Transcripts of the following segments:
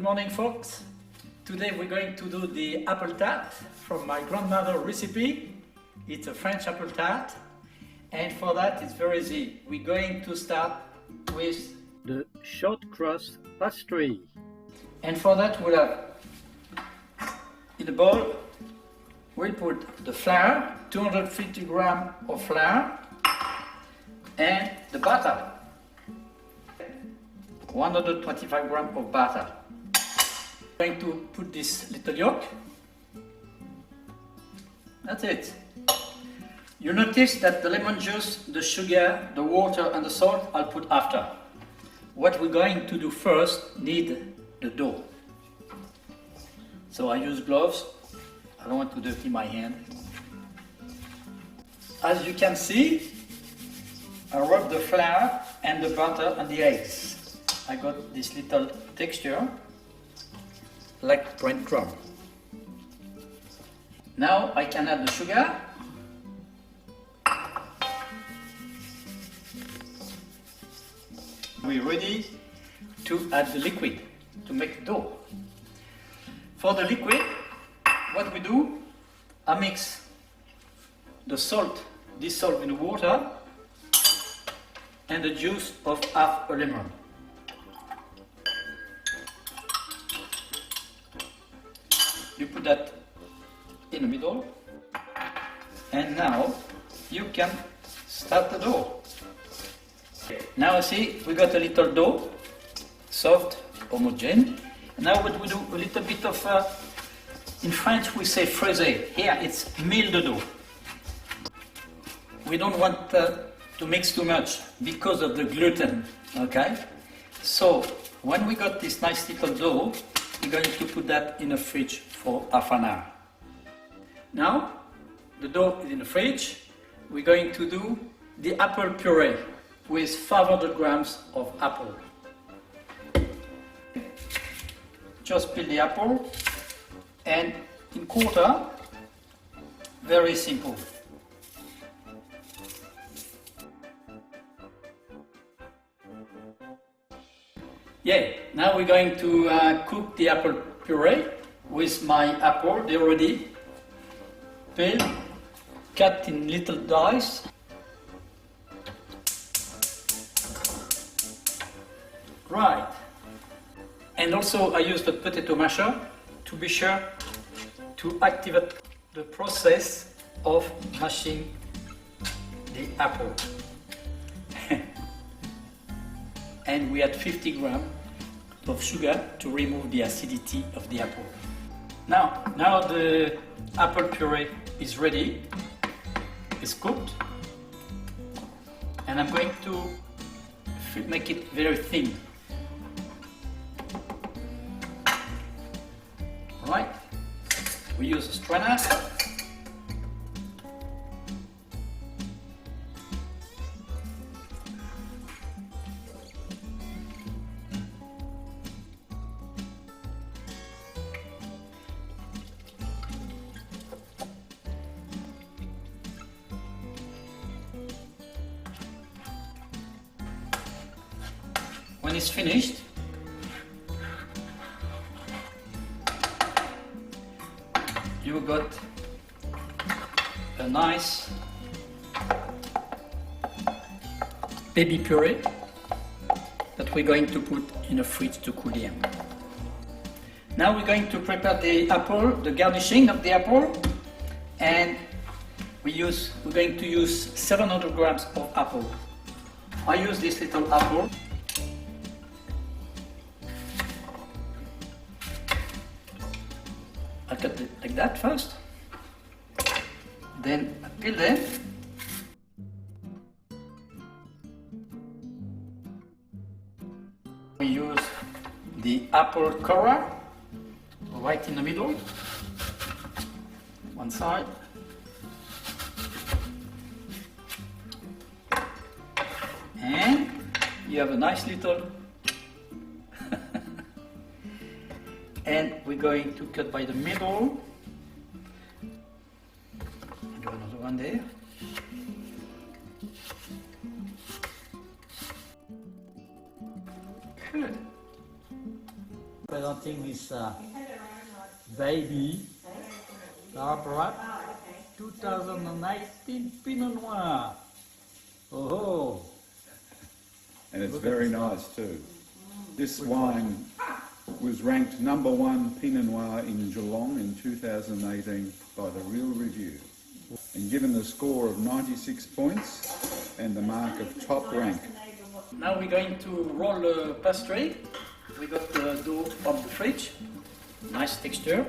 morning, folks. Today we're going to do the apple tart from my grandmother's recipe. It's a French apple tart, and for that it's very easy. We're going to start with the short crust pastry. And for that we'll have in a bowl, we'll put the flour, 250 grams of flour, and the butter, 125 grams of butter. I'm going to put this little yolk. That's it. You notice that the lemon juice, the sugar, the water and the salt I'll put after. What we're going to do first, need the dough. So I use gloves. I don't want to dirty my hand. As you can see, I rub the flour and the butter and the eggs. I got this little texture like breadcrumb. Now I can add the sugar. We're ready to add the liquid to make the dough. For the liquid, what we do, I mix the salt dissolved in the water and the juice of half a lemon. You put that in the middle, and now you can start the dough. Now see, we got a little dough, soft, homogeneous. Now what we do, a little bit of, in French we say fraise. Here it's mill the dough. We don't want to mix too much because of the gluten, okay? So when we got this nice little dough, we're going to put that in the fridge for half an hour. Now the dough is in the fridge. We're going to do the apple puree with 500 grams of apple. Just peel the apple and in quarter, very simple. Yeah, now we're going to cook the apple puree with my apple. They're already peeled, cut in little dice. Right. And also I use the potato masher to be sure to activate the process of mashing the apple. And we add 50 grams of sugar to remove the acidity of the apple. Now the apple puree is ready, it's cooked, and I'm going to make it very thin. Right, we use a strainer. When it's finished, you got a nice baby puree that we're going to put in the fridge to cool down. Now we're going to prepare the apple, the garnishing of the apple, and we're going to use 700 grams of apple. I use this little apple. I cut it like that first, then I peel them. We use the apple core right in the middle, one side, and you have a nice little and we're going to cut by the middle. Do another one there. Good. Presenting this baby tart wrap 2019 Pinot Noir. Oh, and it's very nice too. This wine was ranked #1 Pinot Noir in Geelong in 2018 by the Real Review and given the score of 96 points and the mark of top rank. now we're going to roll the pastry. We got the dough from the fridge, nice texture.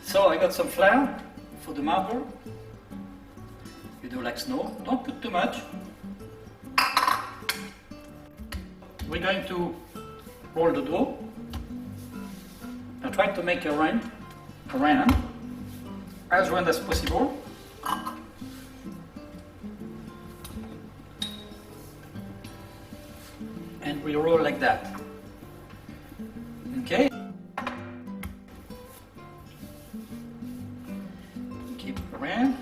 So I got some flour for the marble. You do like snow, don't put too much. We're going to roll the dough and try to make a round as round as possible. And we roll like that. Okay? Keep it around.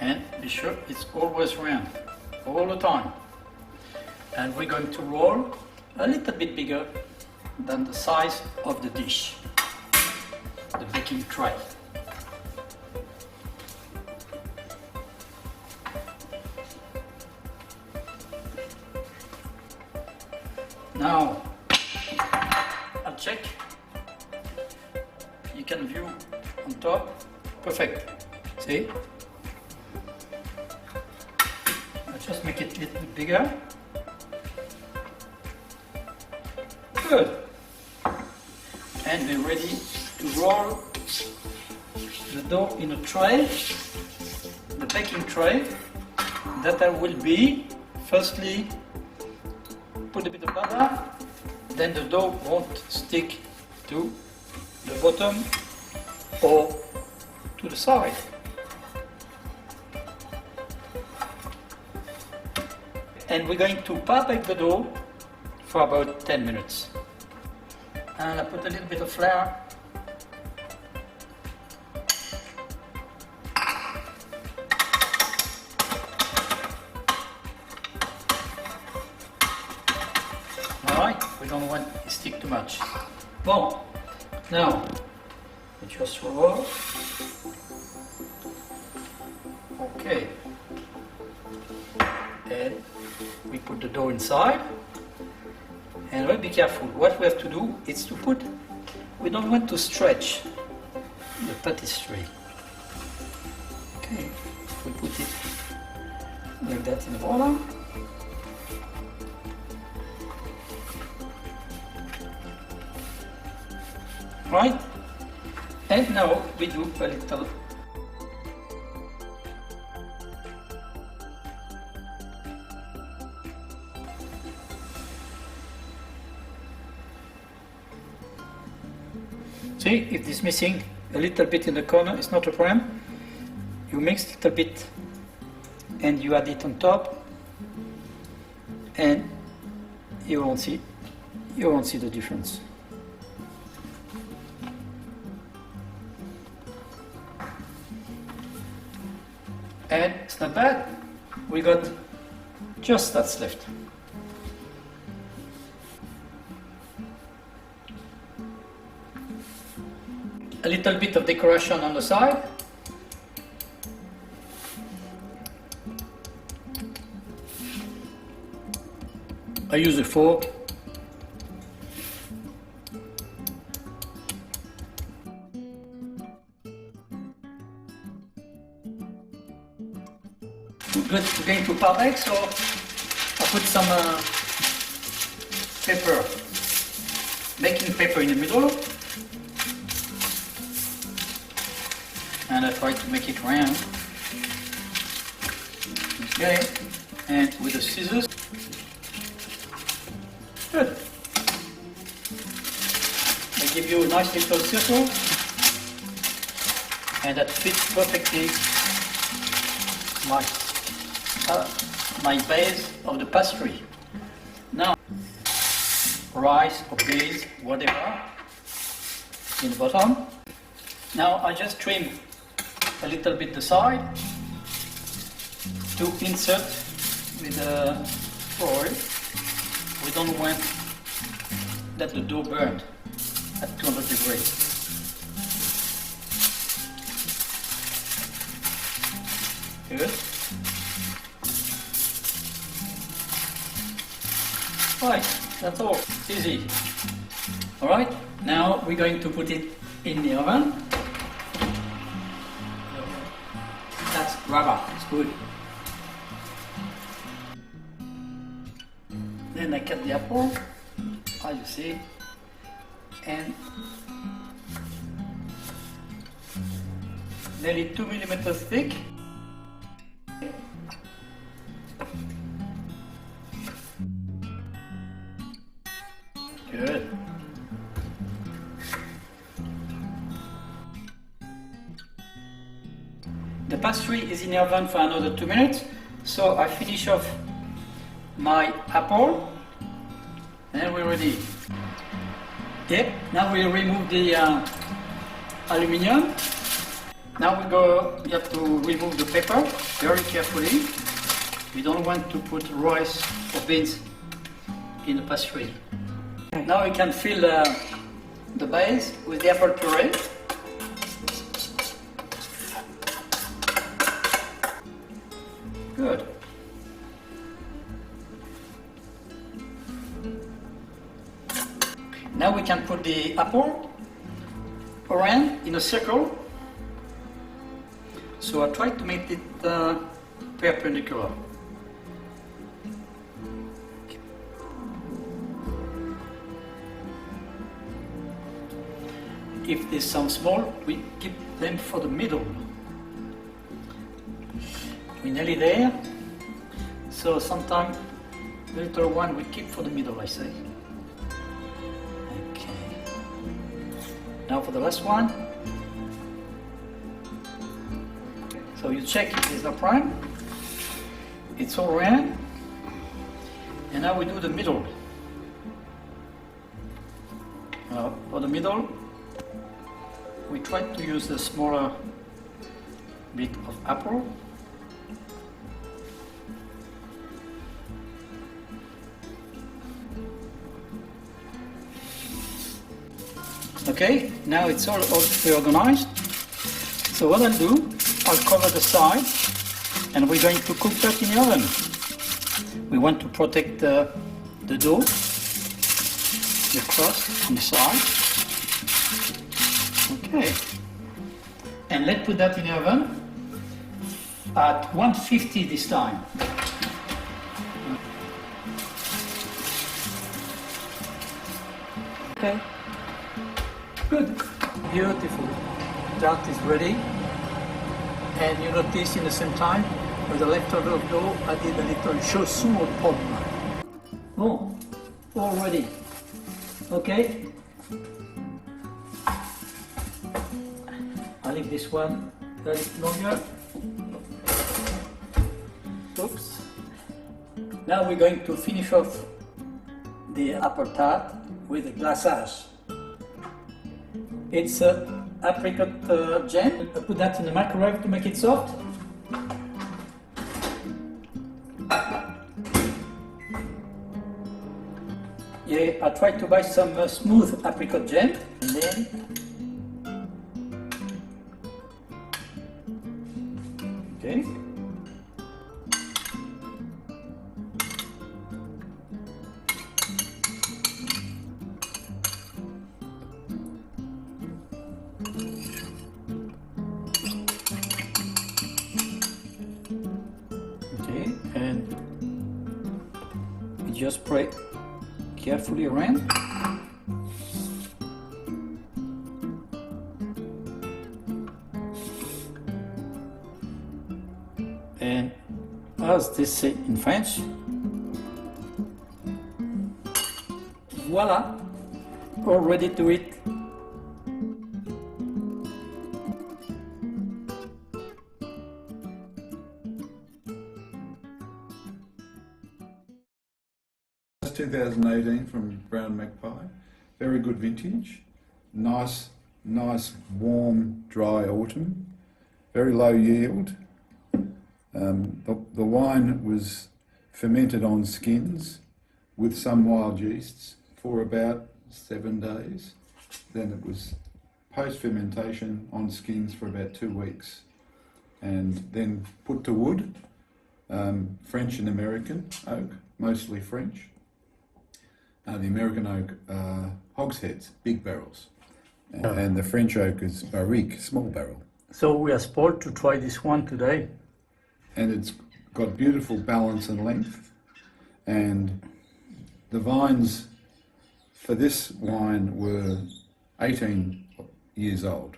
And be sure it's always round, all the time. And we're going to roll a little bit bigger than the size of the dish, the baking tray. Now, I'll check. You can view on top. Perfect. See? Just make it a little bit bigger. Good. And we're ready to roll the dough in a tray, the baking tray, that I will be, firstly, put a bit of butter, then the dough won't stick to the bottom or to the side. And we're going to bake the dough for about 10 minutes. And I put a little bit of flour. Alright, we don't want it to stick too much. Bon, now, we just roll. Okay. And we put the dough inside, and we'll be careful. What we have to do is to put, we don't want to stretch the pastry. Okay, we put it like that in the bottom. Right, and now we do a little . See, if it's missing a little bit in the corner, it's not a problem. You mix a little bit and you add it on top, and you won't see the difference. And it's not bad. We got just that's left. A little bit of decoration on the side. I use a fork. We're going to bake, so I put some pepper, baking pepper in the middle. And I try to make it round. Okay, and with the scissors. Good. They give you a nice little circle, and that fits perfectly my my base of the pastry. Now, rice or beans, whatever, in the bottom. Now I just trim a little bit the side to insert with the foil. We don't want that the dough burnt at 200 degrees. Good. Right, that's all. It's easy. Alright, now we're going to put it in the oven. That's rubber, it's good. Then I cut the apple, as you see, and nearly 2 millimeters thick. Good. The pastry is in the oven for another 2 minutes, so I finish off my apple and we're ready. Yep, now we remove the aluminium. Now you have to remove the paper very carefully. We don't want to put rice or beans in the pastry. Now we can fill the base with the apple puree. Good. Now we can put the apple around in a circle. So I try to make it perpendicular. If they sound small, we keep them for the middle. We're nearly there. So sometimes the little one we keep for the middle, I say. Okay. Now for the last one. So you check if it's not prime. It's all round. And now we do the middle. For the middle, we try to use the smaller bit of apple. Okay, now it's all organized. So what I'll do, I'll cover the side and we're going to cook that in the oven. We want to protect the dough, the crust on the side. Okay, and let's put that in the oven at 150 this time. Okay, good, beautiful. Tart is ready, and you notice in the same time with the leftover of dough I did a little chaussure or pomme. Oh, all ready. Okay. I'll leave this one a little longer. Oops. Now we're going to finish off the apple tart with the glaçage. It's apricot jam. I put that in the microwave to make it soft. Yeah, I tried to buy some smooth apricot jam, and then okay. Okay, and we just spray carefully around. And as they say in French, voila, all ready to eat. 2018 from Brown Magpie. Very good vintage. Nice, warm, dry autumn. Very low yield. The wine was fermented on skins with some wild yeasts for about 7 days. Then it was post-fermentation on skins for about 2 weeks, and then put to wood, French and American oak, mostly French. The American oak are hogsheads, big barrels, and the French oak is barrique, small barrel. So we are spoiled to try this one today. And it's got beautiful balance and length, and the vines for this wine were 18 years old.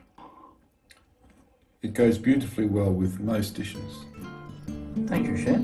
It goes beautifully well with most dishes. Thank you, Chef.